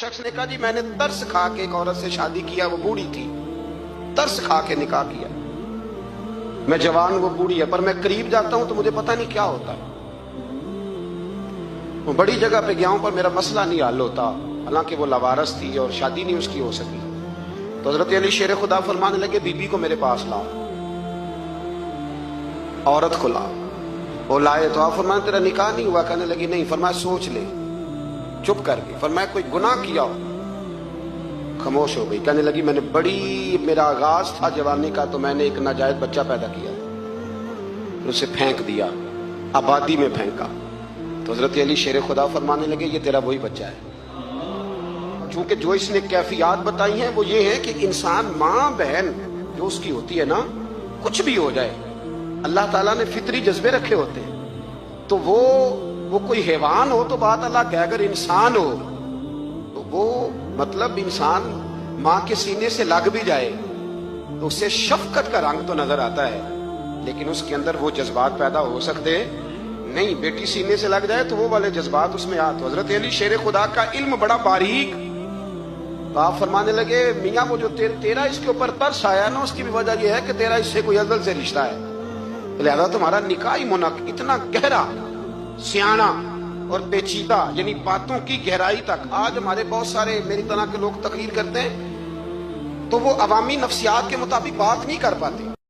شخص نے کہا جی میں نے ترس کھا کے ایک عورت سے شادی کیا، وہ بوڑھی تھی، ترس کھا کے نکاح کیا، میں جوان وہ بوڑھی ہے، پر میں قریب جاتا ہوں تو مجھے پتہ نہیں کیا ہوتا ہے، وہ بڑی جگہ پہ گیا ہوں پر میرا مسئلہ نہیں حل ہوتا، حالانکہ وہ لاوارث تھی اور شادی نہیں اس کی ہو سکی۔ تو حضرت علی شیر خدا فرمانے لگے بی بی کو میرے پاس لاؤ، عورت کو لاؤ۔ وہ لائے تو آپ فرمانے تیرا نکاح نہیں ہوا؟ کہنے لگی نہیں۔ فرمایا سوچ لے، چپ کر گئی۔ فرمایا کوئی گناہ کیا ہو؟ خاموش ہو گئی۔ کہنے لگی میں نے میرا آغاز تھا جوانی کا تو میں نے ایک ناجائز بچہ پیدا کیا، اسے پھینک دیا، آبادی میں پھینکا۔ تو حضرت علی شیر خدا فرمانے لگے یہ تیرا وہی بچہ ہے۔ چونکہ جو اس نے کیفیات بتائی ہیں وہ یہ ہے کہ انسان ماں بہن جو اس کی ہوتی ہے نا، کچھ بھی ہو جائے، اللہ تعالیٰ نے فطری جذبے رکھے ہوتے ہیں، تو وہ کوئی حیوان ہو تو بات اللہ کہ اگر انسان ہو تو وہ مطلب انسان ماں کے سینے سے لگ بھی جائے تو اسے شفقت کا رنگ تو نظر آتا ہے، لیکن اس کے اندر وہ جذبات پیدا ہو سکتے نہیں۔ بیٹی سینے سے لگ جائے تو وہ والے جذبات اس میں آتے۔ تو حضرت علی شیر خدا کا علم بڑا باریک، تو آپ فرمانے لگے میاں وہ جو تیرا اس کے اوپر ترس آیا نا، اس کی بھی وجہ یہ ہے کہ تیرا اس سے کوئی ازل سے رشتہ ہے، لہذا تمہارا نکاحی منعقد اتنا گہرا، سیانا اور پیچیدہ، یعنی باتوں کی گہرائی تک۔ آج ہمارے بہت سارے میری طرح کے لوگ تقریر کرتے ہیں تو وہ عوامی نفسیات کے مطابق بات نہیں کر پاتے،